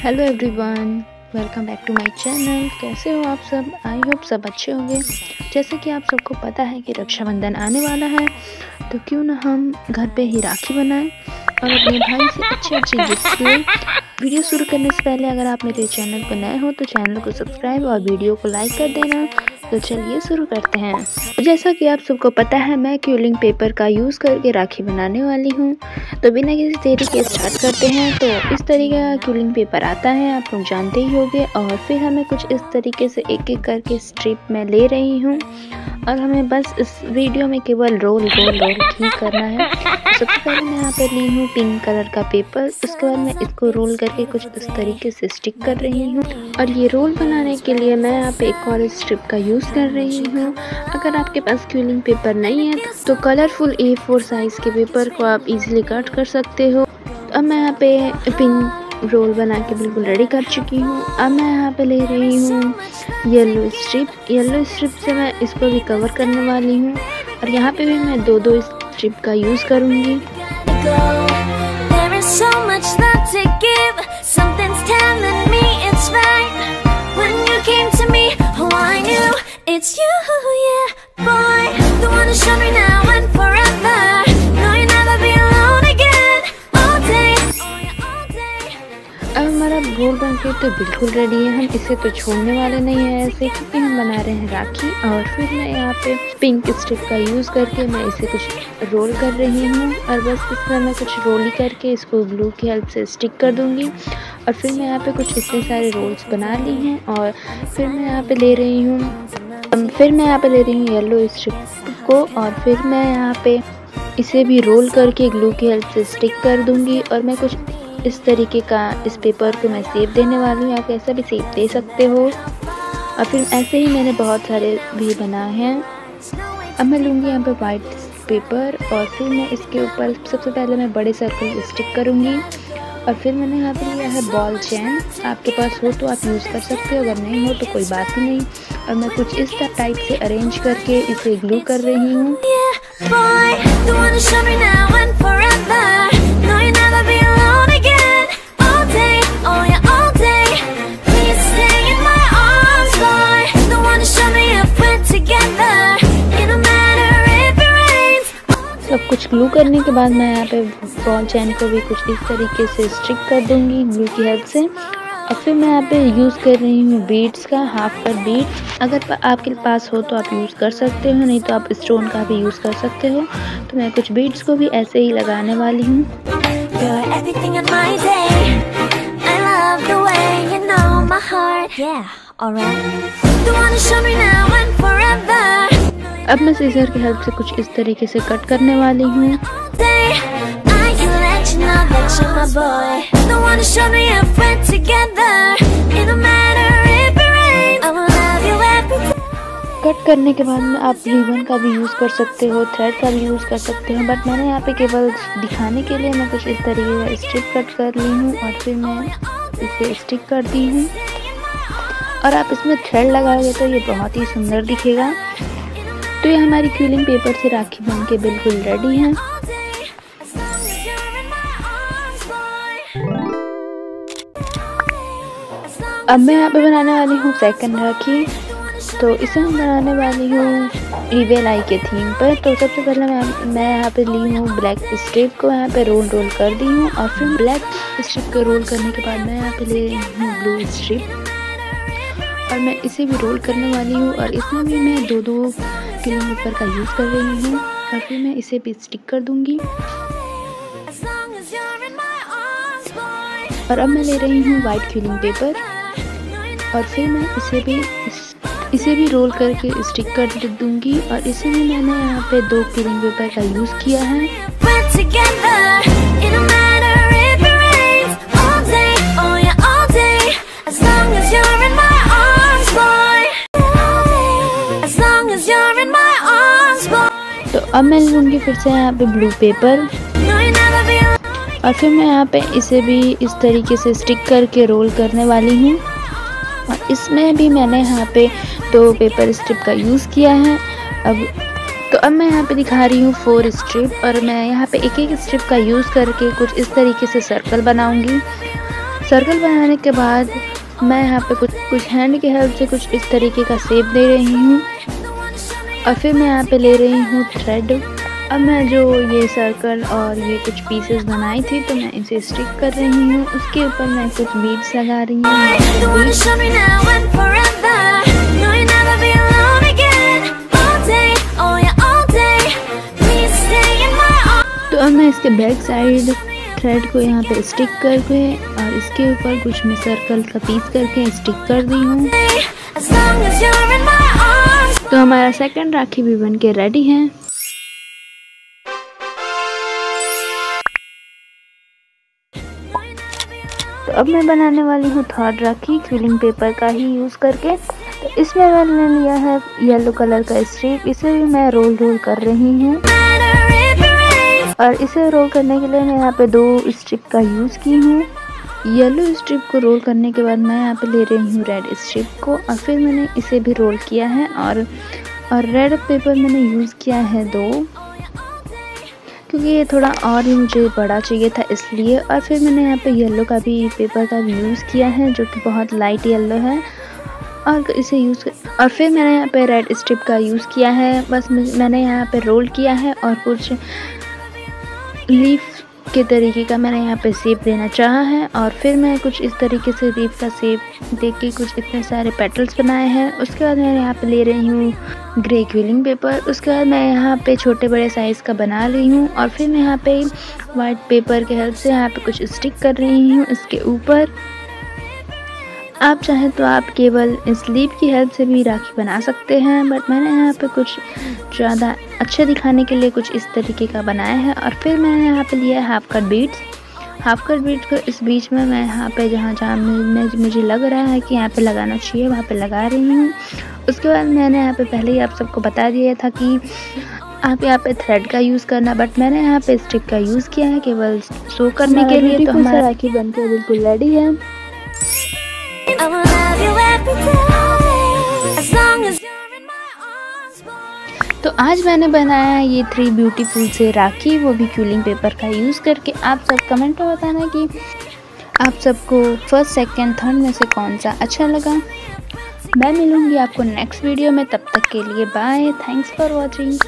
Hello everyone, welcome back to my channel. कैसे हो आप सब? आई होप सब अच्छे होंगे। जैसे कि आप सबको पता है कि रक्षाबंधन आने वाला है, तो क्यों ना हम घर पे ही राखी बनाएं और अपने भाई से अच्छे अच्छे गिफ्ट लें। वीडियो शुरू करने से पहले अगर आप मेरे चैनल पर नए हो तो चैनल को सब्सक्राइब और वीडियो को लाइक कर देना। तो चलिए शुरू करते हैं। जैसा कि आप सबको पता है, मैं क्यूलिंग पेपर का यूज़ करके राखी बनाने वाली हूँ। तो बिना किसी देरी के स्टार्ट करते हैं। तो इस तरीके का क्यूलिंग पेपर आता है, आप लोग जानते ही होंगे। और फिर हमें कुछ इस तरीके से एक एक करके स्ट्रिप में ले रही हूँ और हमें बस इस वीडियो में केवल रोल ही करना है। सबसे पहले मैं यहाँ पे ली हूँ पिंक कलर का पेपर। उसके बाद मैं इसको रोल करके कुछ इस तरीके से स्टिक कर रही हूँ। और ये रोल बनाने के लिए मैं यहाँ पे एक और स्ट्रिप का यूज़ कर रही हूँ। अगर आपके पास क्यूलिंग पेपर नहीं है तो कलरफुल A4 साइज़ के पेपर को आप इजीली कट कर सकते हो। अब मैं यहाँ पे पिंक रोल बना के बिल्कुल रेडी कर चुकी हूँ। अब मैं यहाँ पे ले रही हूँ येलो स्ट्रिप से मैं इसको भी कवर करने वाली हूँ। और यहाँ पे भी मैं दो स्ट्रिप का यूज़ करूँगी। It's you, yeah, boy. The one to show me now and forever. No, you'll never be alone again. All day, oh yeah, all day. अब हमारा रोल बन के तो बिल्कुल रेडी है। हम इसे तो छोड़ने वाले नहीं है ऐसे, क्योंकि हम बना रहे हैं राखी। और फिर मैं यहाँ पे पिंक स्ट्रिप का यूज़ करके मैं इसे कुछ रोल कर रही हूँ। और बस इस तरह मैं कुछ रोल ही करके इसको ग्लू की हेल्प से स्टिक कर दूँगी। और फिर मैं यहाँ पे कुछ इतने सारे रोल्स बना ली हैं। और फिर मैं यहाँ पे ले रही हूँ येलो स्ट्रिप को। और फिर मैं यहाँ पे इसे भी रोल करके ग्लू की हेल्प से स्टिक कर दूंगी। और मैं कुछ इस तरीके का इस पेपर को मैं शेप देने वाली हूँ। आप ऐसा भी शेप दे सकते हो। और फिर ऐसे ही मैंने बहुत सारे भी बनाए हैं। अब मैं लूँगी यहाँ पे वाइट पेपर और फिर मैं इसके ऊपर सबसे पहले मैं बड़े सर्कल स्टिक करूँगी। और फिर मैंने यहाँ पे लिया है बॉल चेन। आपके पास हो तो आप यूज़ कर सकते हो, अगर नहीं हो तो कोई बात ही नहीं। और मैं कुछ इस टाइप से अरेंज करके इसे ग्लू कर रही हूँ। सब कुछ ग्लू करने के बाद मैं यहाँ पे बॉल चैन को भी कुछ इस तरीके से स्टिक कर दूंगी ग्लू की हेल्प से। और फिर मैं यहाँ पे यूज़ कर रही हूँ बीड्स का, हाफ कट बीड। अगर आपके पास हो तो आप यूज़ कर सकते हो, नहीं तो आप स्टोन का भी यूज़ कर सकते हो। तो मैं कुछ बीड्स को भी ऐसे ही लगाने वाली हूँ। अब मैं सीजर की हेल्प से कुछ इस तरीके से कट करने वाली हूँ। कट करने के बाद में आप रिबन का भी यूज़ कर सकते हो, थ्रेड का भी यूज़ कर सकते हो। बट मैंने यहाँ पे केवल दिखाने के लिए मैं कुछ इस तरीके का स्ट्रिप कट कर ली हूँ। और फिर मैं इसे स्टिक कर दी हूँ। और आप इसमें थ्रेड लगाओगे तो ये बहुत ही सुंदर दिखेगा। तो ये हमारी क्यूलिंग पेपर से राखी बन के बिल्कुल रेडी है। अब मैं यहाँ पे बनाने वाली हूँ सेकंड राखी। तो इसे मैं बनाने वाली हूँ ईविल आई के थीम पर। तो सबसे पहले मैं यहाँ पे ली हूँ ब्लैक स्ट्रिप को, यहाँ पे रोल कर दी हूँ। और फिर ब्लैक स्ट्रिप को रोल करने के बाद मैं यहाँ पे ले रही हूँ ब्लू स्ट्रिप और मैं इसे भी रोल करने वाली हूँ। और इसमें भी मैं दो क्यूलिंग पेपर का यूज़ कर रही हूँ। और फिर मैं इसे भी स्टिक कर दूंगी। और अब मैं ले रही हूँ वाइट क्यूलिंग पेपर और फिर मैं इसे भी रोल करके स्टिक कर दूंगी। और इसे भी मैंने यहाँ पे दो क्यूलिंग पेपर का यूज़ किया है। तो अब मैं लूँगी फिर से यहाँ पे ब्लू पेपर और फिर मैं यहाँ पे इसे भी इस तरीके से स्टिक करके रोल करने वाली हूँ। और इसमें भी मैंने यहाँ पे दो पेपर स्ट्रिप का यूज़ किया है। अब मैं यहाँ पे दिखा रही हूँ 4 स्ट्रिप और मैं यहाँ पे एक स्ट्रिप का यूज़ करके कुछ इस तरीके से सर्कल बनाऊंगी। सर्कल बनाने के बाद मैं यहाँ पे कुछ हैंड की हेल्प से कुछ इस तरीके का शेप दे रही हूँ और फिर मैं यहाँ पे ले रही हूँ थ्रेड। अब मैं जो ये सर्कल और ये कुछ पीसेस बनाई थी तो मैं इसे स्टिक कर रही हूँ। उसके ऊपर मैं कुछ बीड्स लगा रही हूँ। तो अब मैं इसके बैक साइड थ्रेड को यहाँ पे स्टिक करके और इसके ऊपर कुछ मैं सर्कल का पीस करके स्टिक कर दी हूँ। तो हमारा सेकंड राखी भी बन के रेडी है। तो अब मैं बनाने वाली हूँ थर्ड राखी क्विलिंग पेपर का ही यूज़ करके। तो इसमें मैंने लिया है येलो कलर का स्ट्रिप, इसे भी मैं रोल कर रही हूँ और इसे रोल करने के लिए मैं यहाँ पे 2 स्ट्रिप का यूज़ की हूँ। येलो स्ट्रिप को रोल करने के बाद मैं यहाँ पे ले रही हूँ रेड स्ट्रिप को और फिर मैंने इसे भी रोल किया है और रेड पेपर मैंने यूज़ किया है 2, क्योंकि ये थोड़ा और ही मुझे बड़ा चाहिए था इसलिए। और फिर मैंने यहाँ पे येलो का भी पेपर का भी यूज़ किया है जो कि बहुत लाइट येलो है और इसे और फिर मैंने यहाँ पे रेड स्ट्रिप का यूज़ किया है। बस मैंने यहाँ पे रोल किया है और कुछ लीफ के तरीके का मैंने यहाँ पे शेप देना चाहा है और फिर मैं कुछ इस तरीके से लीफ का शेप दे के कुछ इतने सारे पेटल्स बनाए हैं। उसके बाद मैं यहाँ पे ले रही हूँ ग्रे क्विलिंग पेपर। उसके बाद मैं यहाँ पे छोटे बड़े साइज़ का बना रही हूँ और फिर मैं यहाँ पे वाइट पेपर के हेल्प से यहाँ पे कुछ स्टिक कर रही हूँ इसके ऊपर। आप चाहें तो आप केवल स्लीव की हेल्प से भी राखी बना सकते हैं, बट मैंने यहाँ पे कुछ ज़्यादा अच्छे दिखाने के लिए कुछ इस तरीके का बनाया है। और फिर मैंने यहाँ पे लिया है हाफ कट बीड्स को इस बीच में मैं यहाँ पे जहाँ मुझे लग रहा है कि यहाँ पे लगाना चाहिए वहाँ पे लगा रही हूँ। उसके बाद मैंने यहाँ पे पहले ही आप सबको बता दिया था कि आप यहाँ पे थ्रेड का यूज़ करना, बट मैंने यहाँ पे स्टिक का यूज़ किया है केवल शो करने के लिए। तो हमारा राखी बनके बिल्कुल रेडी है। तो आज मैंने बनाया है ये 3 ब्यूटीफुल से राखी, वो भी क्विलिंग पेपर का यूज़ करके। आप सब कमेंट में बताना कि आप सबको फर्स्ट, सेकंड, थर्ड में से कौन सा अच्छा लगा। मैं मिलूँगी आपको नेक्स्ट वीडियो में, तब तक के लिए बाय। Thanks for watching.